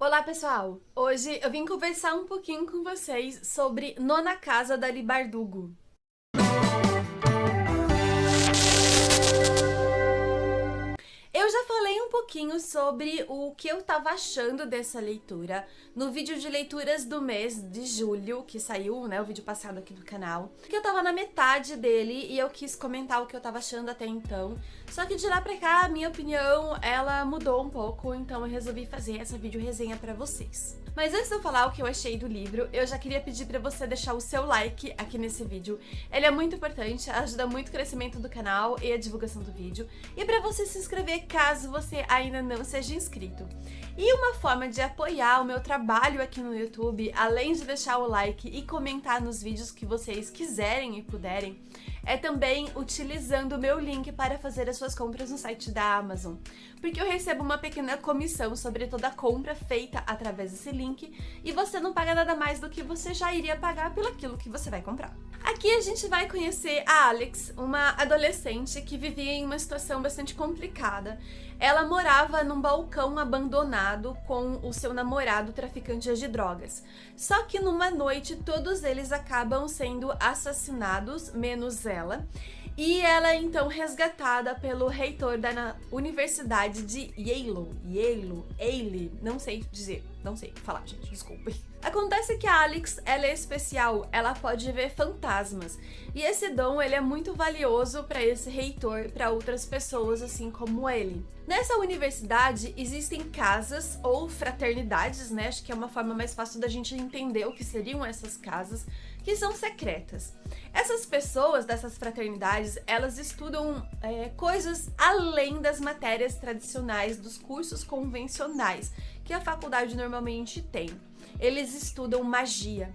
Olá, pessoal! Hoje eu vim conversar um pouquinho com vocês sobre Nona Casa da Bardugo. Eu já falei um pouquinho sobre o que eu tava achando dessa leitura no vídeo de leituras do mês de julho, que saiu, né, o vídeo passado aqui do canal. Que eu tava na metade dele e eu quis comentar o que eu tava achando até então. Só que de lá pra cá, a minha opinião, ela mudou um pouco, então eu resolvi fazer essa vídeo resenha pra vocês. Mas antes de eu falar o que eu achei do livro, eu já queria pedir pra você deixar o seu like aqui nesse vídeo. Ele é muito importante, ajuda muito o crescimento do canal e a divulgação do vídeo. E pra você se inscrever caso você ainda não seja inscrito. E uma forma de apoiar o meu trabalho aqui no YouTube, além de deixar o like e comentar nos vídeos que vocês quiserem e puderem, é também utilizando o meu link para fazer as suas compras no site da Amazon. Porque eu recebo uma pequena comissão sobre toda a compra feita através desse link e você não paga nada mais do que você já iria pagar pelo aquilo que você vai comprar. Aqui a gente vai conhecer a Alex, uma adolescente que vivia em uma situação bastante complicada. Ela morava num balcão abandonado com o seu namorado traficante de drogas. Só que numa noite todos eles acabam sendo assassinados, menos ela. E ela é então resgatada pelo reitor da Universidade de Yale, não sei dizer, não sei falar, gente, desculpem. Acontece que a Alex, ela é especial, ela pode ver fantasmas. E esse dom, ele é muito valioso para esse reitor, para outras pessoas assim como ele. Nessa universidade existem casas ou fraternidades, né? Acho que é uma forma mais fácil da gente entender o que seriam essas casas, que são secretas. Essas pessoas dessas fraternidades, elas estudam coisas além das matérias tradicionais dos cursos convencionais que a faculdade normalmente tem. Eles estudam magia.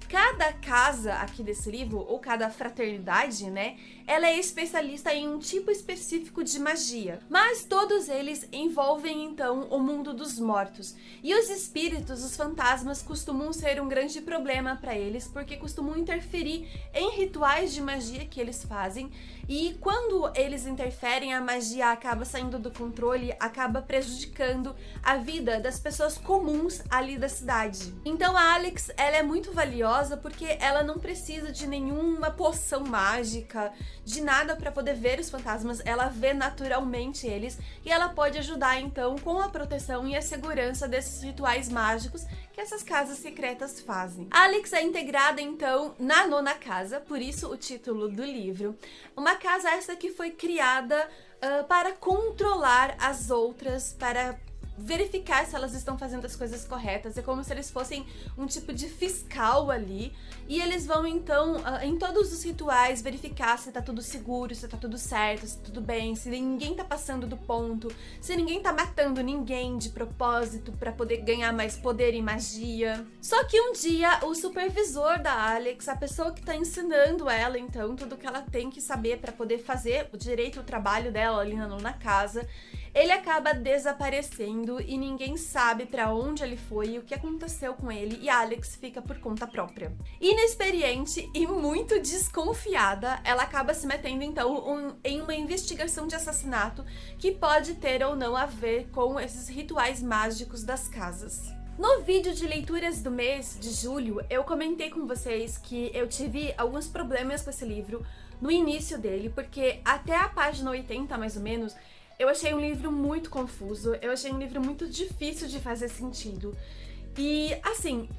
Cada casa aqui desse livro, ou cada fraternidade, né, ela é especialista em um tipo específico de magia. Mas todos eles envolvem, então, o mundo dos mortos. E os espíritos, os fantasmas, costumam ser um grande problema para eles, porque costumam interferir em rituais de magia que eles fazem. E quando eles interferem, a magia acaba saindo do controle, acaba prejudicando a vida das pessoas comuns ali da cidade. Então a Alex, ela é muito valiosa, porque ela não precisa de nenhuma poção mágica, de nada para poder ver os fantasmas, ela vê naturalmente eles e ela pode ajudar então com a proteção e a segurança desses rituais mágicos que essas casas secretas fazem. A Alex é integrada então na Nona Casa, por isso o título do livro. Uma casa essa que foi criada para controlar as outras, para verificar se elas estão fazendo as coisas corretas. É como se eles fossem um tipo de fiscal ali. E eles vão então, em todos os rituais, verificar se tá tudo seguro, se tá tudo certo, se tudo bem, se ninguém tá passando do ponto, se ninguém tá matando ninguém de propósito pra poder ganhar mais poder e magia. Só que um dia, o supervisor da Alex, a pessoa que tá ensinando ela, então, tudo que ela tem que saber pra poder fazer direito o trabalho dela ali na casa, ele acaba desaparecendo e ninguém sabe pra onde ele foi e o que aconteceu com ele, e a Alex fica por conta própria. Inexperiente e muito desconfiada, ela acaba se metendo então em uma investigação de assassinato que pode ter ou não a ver com esses rituais mágicos das casas. No vídeo de leituras do mês de julho, eu comentei com vocês que eu tive alguns problemas com esse livro no início dele, porque até a página 80, mais ou menos, eu achei um livro muito confuso, eu achei um livro muito difícil de fazer sentido. E, assim,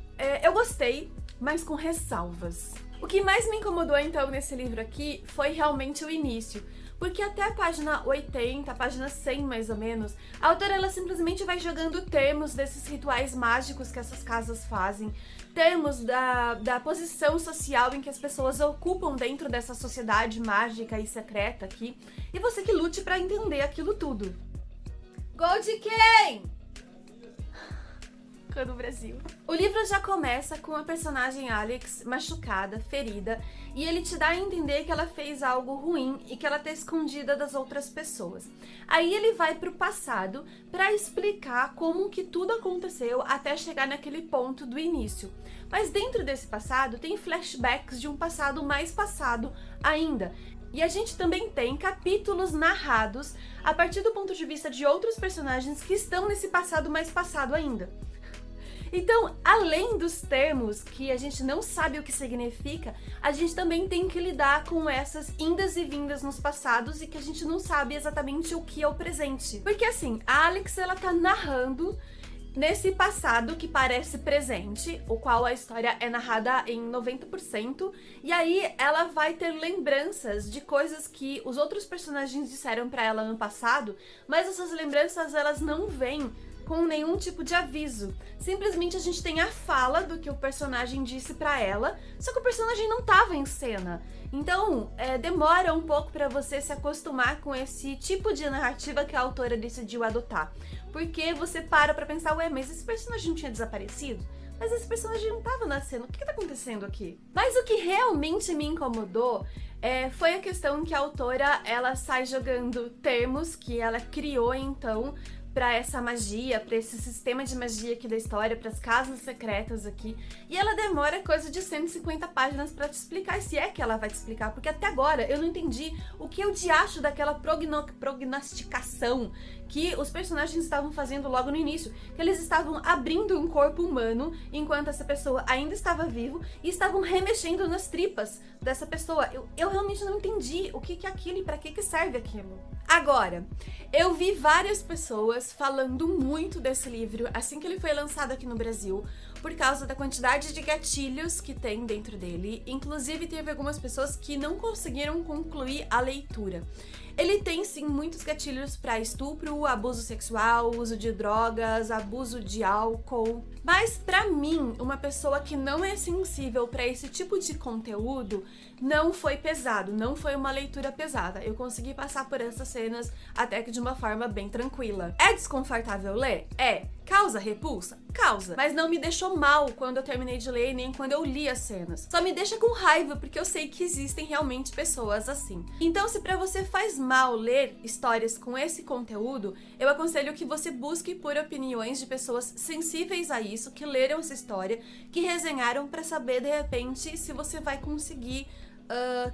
eu gostei, mas com ressalvas. O que mais me incomodou, então, nesse livro aqui foi realmente o início. Porque até a página 80, a página 100 mais ou menos, a autora ela simplesmente vai jogando termos desses rituais mágicos que essas casas fazem, termos da posição social em que as pessoas ocupam dentro dessa sociedade mágica e secreta aqui, e você que lute pra entender aquilo tudo. Gol de quem? No Brasil. O livro já começa com a personagem Alex machucada, ferida, e ele te dá a entender que ela fez algo ruim e que ela tá escondida das outras pessoas. Aí ele vai pro passado para explicar como que tudo aconteceu até chegar naquele ponto do início. Mas dentro desse passado tem flashbacks de um passado mais passado ainda. E a gente também tem capítulos narrados a partir do ponto de vista de outros personagens que estão nesse passado mais passado ainda. Então, além dos termos que a gente não sabe o que significa, a gente também tem que lidar com essas indas e vindas nos passados e que a gente não sabe exatamente o que é o presente. Porque assim, a Alex, ela tá narrando nesse passado que parece presente, o qual a história é narrada em 90%, e aí ela vai ter lembranças de coisas que os outros personagens disseram pra ela no passado, mas essas lembranças, elas não vêm com nenhum tipo de aviso. Simplesmente a gente tem a fala do que o personagem disse pra ela, só que o personagem não tava em cena. Então, demora um pouco pra você se acostumar com esse tipo de narrativa que a autora decidiu adotar. Porque você para pra pensar, ué, mas esse personagem não tinha desaparecido? Mas esse personagem não tava na cena, o que tá acontecendo aqui? Mas o que realmente me incomodou foi a questão que a autora, ela sai jogando termos que ela criou, então, pra essa magia, pra esse sistema de magia aqui da história, pras casas secretas aqui. E ela demora coisa de 150 páginas pra te explicar, se é que ela vai te explicar, porque até agora eu não entendi o que eu acho daquela prognosticação que os personagens estavam fazendo logo no início, que eles estavam abrindo um corpo humano enquanto essa pessoa ainda estava vivo e estavam remexendo nas tripas dessa pessoa. Eu realmente não entendi o que é aquilo e pra que serve aquilo. Agora, eu vi várias pessoas falando muito desse livro assim que ele foi lançado aqui no Brasil, por causa da quantidade de gatilhos que tem dentro dele. Inclusive, teve algumas pessoas que não conseguiram concluir a leitura. Ele tem, sim, muitos gatilhos para estupro, abuso sexual, uso de drogas, abuso de álcool. Mas, pra mim, uma pessoa que não é sensível para esse tipo de conteúdo, não foi pesado, não foi uma leitura pesada. Eu consegui passar por essas cenas até que de uma forma bem tranquila. É desconfortável ler? É. Causa repulsa? Causa. Mas não me deixou mal quando eu terminei de ler, nem quando eu li as cenas. Só me deixa com raiva, porque eu sei que existem realmente pessoas assim. Então, se pra você faz mal ler histórias com esse conteúdo, eu aconselho que você busque por opiniões de pessoas sensíveis a isso, que leram essa história, que resenharam pra saber, de repente, se você vai conseguir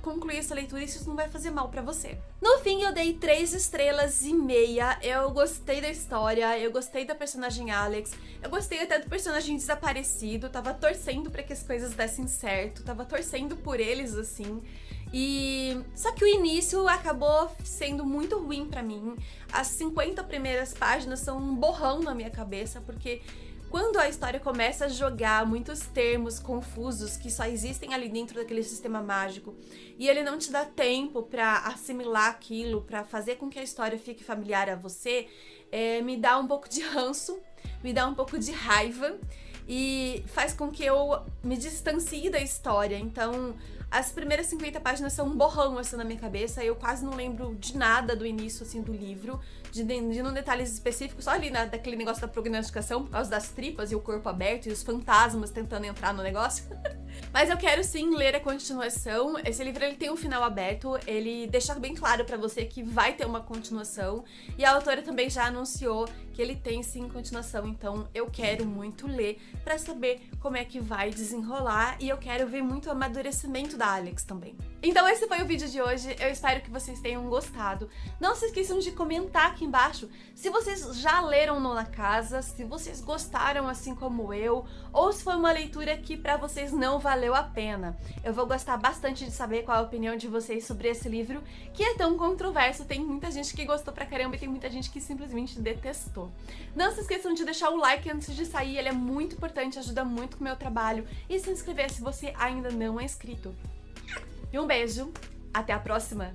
concluir essa leitura e se isso não vai fazer mal pra você. No fim, eu dei 3 estrelas e meia. Eu gostei da história, eu gostei da personagem Alex, eu gostei até do personagem desaparecido, tava torcendo pra que as coisas dessem certo, tava torcendo por eles, assim. Só que o início acabou sendo muito ruim pra mim. As 50 primeiras páginas são um borrão na minha cabeça, porque quando a história começa a jogar muitos termos confusos que só existem ali dentro daquele sistema mágico e ele não te dá tempo pra assimilar aquilo, pra fazer com que a história fique familiar a você, me dá um pouco de ranço, me dá um pouco de raiva e faz com que eu me distancie da história. Então, as primeiras 50 páginas são um borrão assim na minha cabeça, eu quase não lembro de nada do início assim do livro, de não detalhes específicos, só ali daquele negócio da prognosticação por causa das tripas e o corpo aberto e os fantasmas tentando entrar no negócio. Mas eu quero sim ler a continuação. Esse livro ele tem um final aberto, ele deixa bem claro pra você que vai ter uma continuação e a autora também já anunciou que ele tem sim continuação, então eu quero muito ler pra saber como é que vai desenrolar e eu quero ver muito o amadurecimento da Alex também. Então esse foi o vídeo de hoje, eu espero que vocês tenham gostado. Não se esqueçam de comentar aqui embaixo se vocês já leram Nona Casa, se vocês gostaram assim como eu, ou se foi uma leitura que pra vocês não valeu a pena. Eu vou gostar bastante de saber qual a opinião de vocês sobre esse livro, que é tão controverso. Tem muita gente que gostou pra caramba e tem muita gente que simplesmente detestou. Não se esqueçam de deixar o like antes de sair, ele é muito importante, ajuda muito com o meu trabalho, e se inscrever se você ainda não é inscrito. E um beijo, até a próxima!